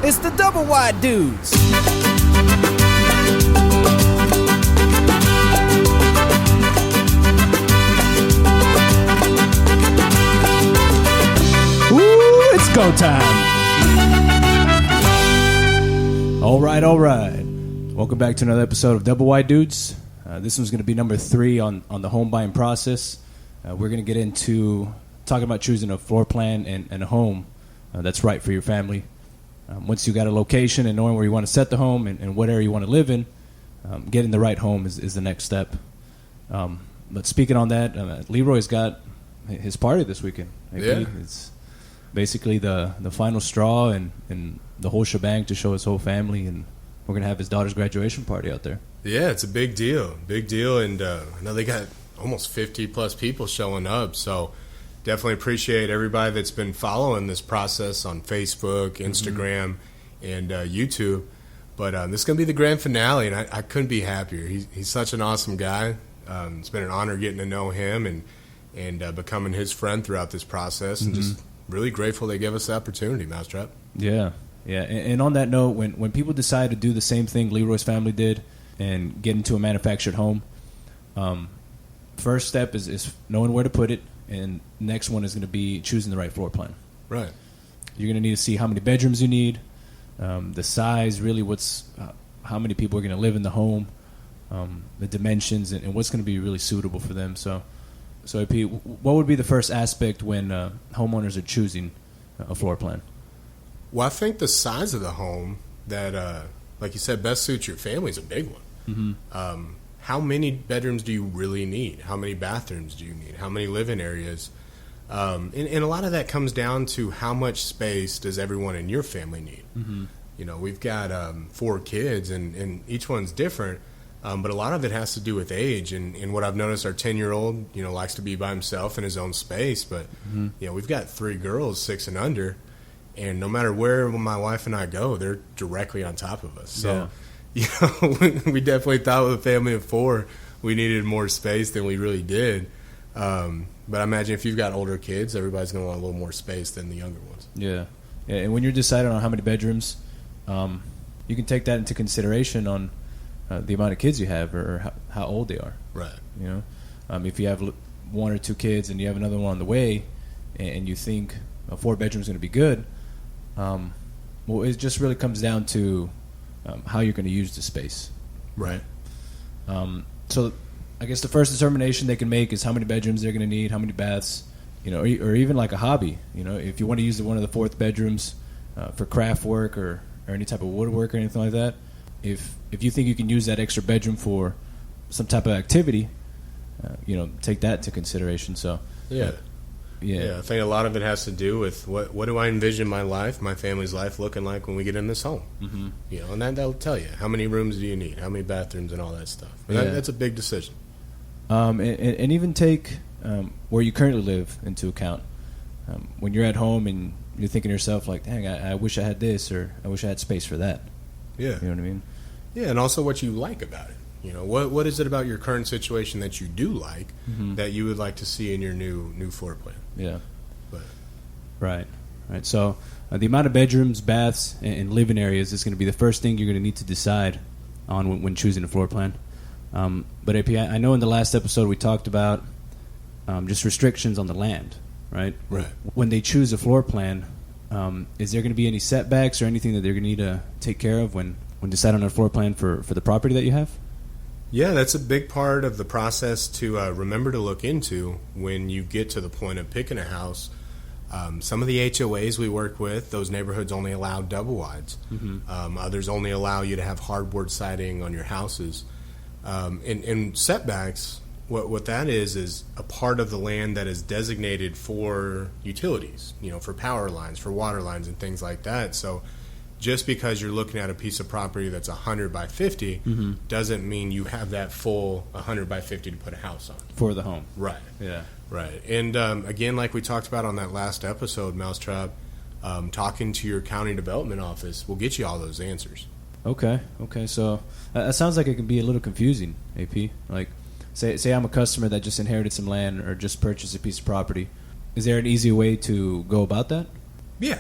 It's the Doublewide Dudes. Ooh, it's go time. All right. Welcome back to another episode of Doublewide Dudes. This one's going to be number 3 on the home buying process. We're going to get into talking about choosing a floor plan and a home that's right for your family. Once you got a location and knowing where you want to set the home and what area you want to live in, getting the right home is the next step. But speaking on that, Leroy's got his party this weekend. Yeah. It's basically the final straw and the whole shebang to show his whole family, and we're going to have his daughter's graduation party out there. Yeah, it's a big deal, and I know they got almost 50-plus people showing up, so definitely appreciate everybody that's been following this process on Facebook, Instagram, and YouTube. But this is going to be the grand finale, and I couldn't be happier. He's such an awesome guy. It's been an honor getting to know him and becoming his friend throughout this process, and just really grateful they gave us the opportunity, Mousetrap. Yeah. And on that note, when people decide to do the same thing Leroy's family did and get into a manufactured home, first step is knowing where to put it, and next one is going to be choosing the right floor plan. Right. You're going to need to see how many bedrooms you need, the size, really how many people are going to live in the home, the dimensions, and what's going to be really suitable for them. So AP, what would be the first aspect when homeowners are choosing a floor plan? Well, I think the size of the home that, like you said, best suits your family is a big one. How many bedrooms do you really need? How many bathrooms do you need? How many living areas? And a lot of that comes down to how much space does everyone in your family need? You know, we've got 4 kids, and each one's different, but a lot of it has to do with age. And what I've noticed, our 10-year-old, likes to be by himself in his own space. But, we've got 3 girls, 6 and under. And no matter where my wife and I go, they're directly on top of us. So, we definitely thought with a family of 4, we needed more space than we really did. But I imagine if you've got older kids, everybody's going to want a little more space than the younger ones. Yeah. And when you're deciding on how many bedrooms, you can take that into consideration on the amount of kids you have or how old they are. Right. If you have 1 or 2 kids and you have another one on the way, and you think a 4-bedroom is going to be good, well, it just really comes down to how you're going to use the space. Right. So I guess the first determination they can make is how many bedrooms they're going to need, how many baths, or even like a hobby. If you want to use one of the 4th bedrooms for craft work or any type of woodwork or anything like that, if you think you can use that extra bedroom for some type of activity, take that into consideration. So Yeah, I think a lot of it has to do with what do I envision my life, my family's life looking like when we get in this home. And that'll tell you how many rooms do you need, how many bathrooms, and all that stuff. That's a big decision. And even take where you currently live into account. When you're at home and you're thinking to yourself, like, dang, I wish I had this, or I wish I had space for that. Yeah. You know what I mean? Yeah, and also what you like about it. What is it about your current situation that you do like that you would like to see in your new floor plan? Yeah. But. Right. So the amount of bedrooms, baths, and living areas is going to be the first thing you're going to need to decide on when choosing a floor plan. But AP, I know in the last episode we talked about just restrictions on the land, right? Right. When they choose a floor plan, is there going to be any setbacks or anything that they're going to need to take care of when deciding on a floor plan for the property that you have? Yeah, that's a big part of the process to remember to look into when you get to the point of picking a house. Some of the HOAs we work with, those neighborhoods only allow double wides. Others only allow you to have hardboard siding on your houses. And setbacks, what that is a part of the land that is designated for utilities, for power lines, for water lines, and things like that. So just because you're looking at a piece of property that's 100 by 50 doesn't mean you have that full 100 by 50 to put a house on. For the home. Right. Yeah. Right. And again, like we talked about on that last episode, Mousetrap, talking to your county development office will get you all those answers. Okay. So that sounds like it can be a little confusing, AP. Like, say I'm a customer that just inherited some land or just purchased a piece of property. Is there an easy way to go about that? Yeah.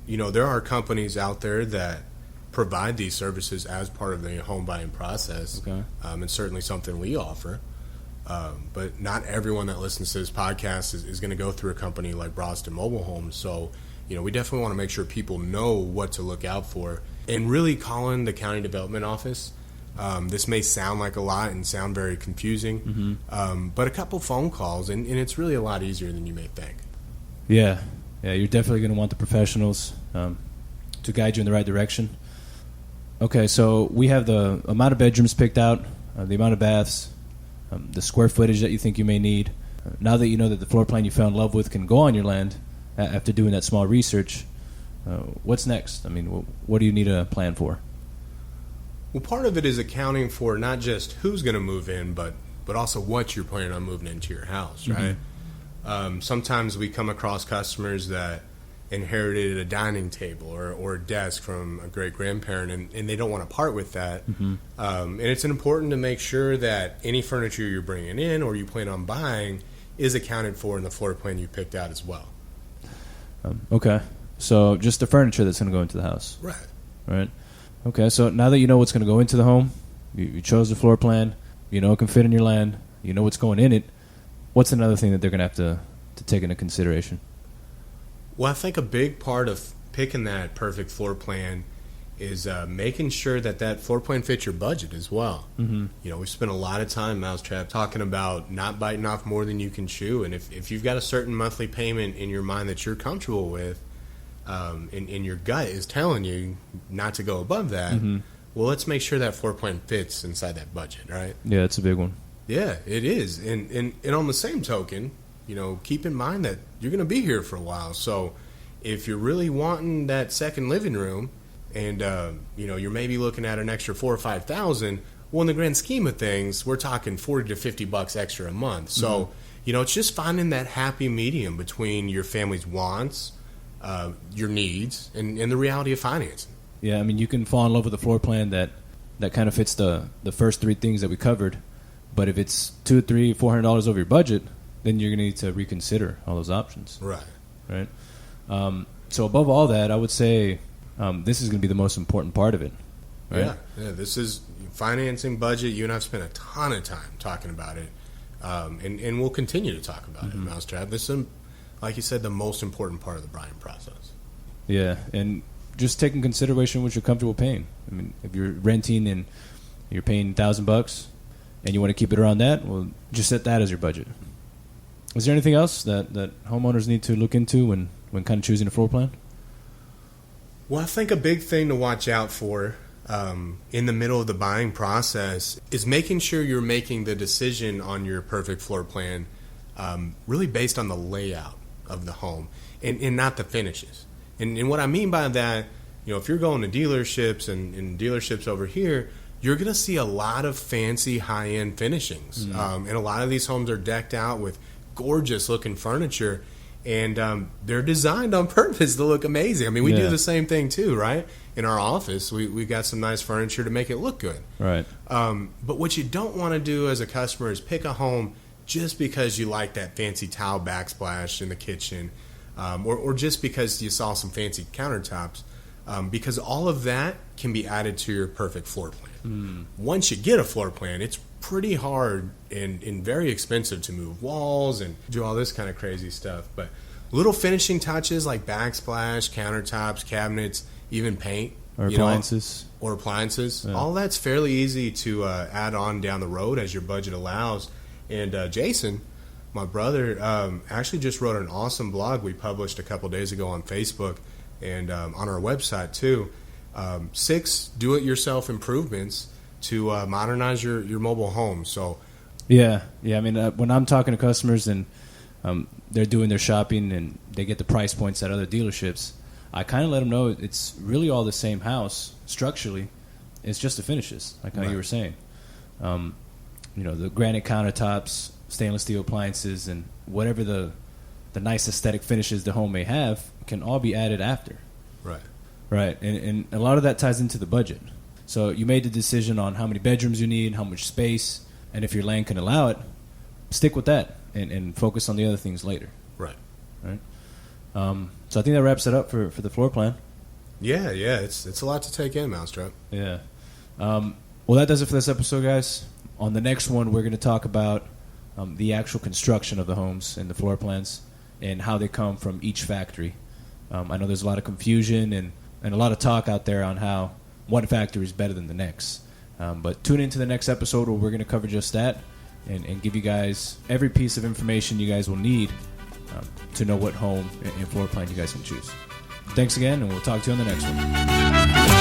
there are companies out there that provide these services as part of the home buying process, Okay. And certainly something we offer. But not everyone that listens to this podcast is going to go through a company like Broston Mobile Homes. So, we definitely want to make sure people know what to look out for. And really calling the county development office. This may sound like a lot and sound very confusing, but a couple phone calls, and it's really a lot easier than you may think. Yeah, you're definitely going to want the professionals to guide you in the right direction. Okay, so we have the amount of bedrooms picked out, the amount of baths, the square footage that you think you may need. Now that you know that the floor plan you fell in love with can go on your land after doing that small research, what's next? I mean, what do you need a plan for? Well, part of it is accounting for not just who's going to move in, but also what you're planning on moving into your house, right? Sometimes we come across customers that inherited a dining table or a desk from a great-grandparent, and they don't want to part with that. And it's important to make sure that any furniture you're bringing in or you plan on buying is accounted for in the floor plan you picked out as well. Okay, so just the furniture that's going to go into the house. Right. Okay, so now that you know what's going to go into the home, you chose the floor plan, you know it can fit in your land, you know what's going in it, what's another thing that they're going to have to take into consideration? Well, I think a big part of picking that perfect floor plan is making sure that floor plan fits your budget as well. We spent a lot of time, Mousetrap, talking about not biting off more than you can chew, and if you've got a certain monthly payment in your mind that you're comfortable with, and your gut is telling you not to go above that, well, let's make sure that floor plan fits inside that budget, right? Yeah, it's a big one. Yeah, it is. And on the same token, keep in mind that you're going to be here for a while. So if you're really wanting that second living room and, you're maybe looking at an extra $4,000 or $5,000, well, in the grand scheme of things, we're talking $40 to $50 extra a month. So, it's just finding that happy medium between your family's wants, your needs, and the reality of financing. Yeah, I mean, you can fall in love with a floor plan that kind of fits the first three things that we covered, but if it's $200, $300, $400 over your budget, then you're going to need to reconsider all those options. Right. So above all that, I would say this is going to be the most important part of it. Right? Yeah. This is financing, budget. You and I have spent a ton of time talking about it, and we'll continue to talk about it, Mousetrap. This is, like you said, the most important part of the buying process. Yeah, and just take in consideration what you're comfortable paying. I mean, if you're renting and you're paying $1,000 and you want to keep it around that, well, just set that as your budget. Is there anything else that homeowners need to look into when kind of choosing a floor plan? Well, I think a big thing to watch out for in the middle of the buying process is making sure you're making the decision on your perfect floor plan really based on the layout of the home and not the finishes. And what I mean by that, if you're going to dealerships and dealerships over here, you're going to see a lot of fancy high-end finishings. And a lot of these homes are decked out with gorgeous-looking furniture, and they're designed on purpose to look amazing. I mean, we do the same thing too, right? In our office, we got some nice furniture to make it look good. Right. But what you don't want to do as a customer is pick a home just because you like that fancy tile backsplash in the kitchen, or just because you saw some fancy countertops, because all of that can be added to your perfect floor plan. Once you get a floor plan, it's pretty hard and very expensive to move walls and do all this kind of crazy stuff. But little finishing touches like backsplash, countertops, cabinets, even paint. Or appliances. Yeah. All that's fairly easy to add on down the road as your budget allows. And Jason, my brother, actually just wrote an awesome blog we published a couple days ago on Facebook and on our website too. 6 do-it-yourself improvements to modernize your mobile home. So, yeah. I mean, when I'm talking to customers and they're doing their shopping and they get the price points at other dealerships, I kind of let them know it's really all the same house structurally. It's just the finishes, like how you were saying. The granite countertops, stainless steel appliances, and whatever the nice aesthetic finishes the home may have can all be added after. Right. And a lot of that ties into the budget. So you made the decision on how many bedrooms you need, how much space, and if your land can allow it, stick with that and focus on the other things later. Right. So I think that wraps it up for the floor plan. Yeah, it's a lot to take in, Mousetrap. Yeah. Well, that does it for this episode, guys. On the next one, we're going to talk about the actual construction of the homes and the floor plans and how they come from each factory. I know there's a lot of confusion and a lot of talk out there on how one factory is better than the next. But tune into the next episode where we're going to cover just that and give you guys every piece of information you guys will need to know what home and floor plan you guys can choose. Thanks again, and we'll talk to you on the next one.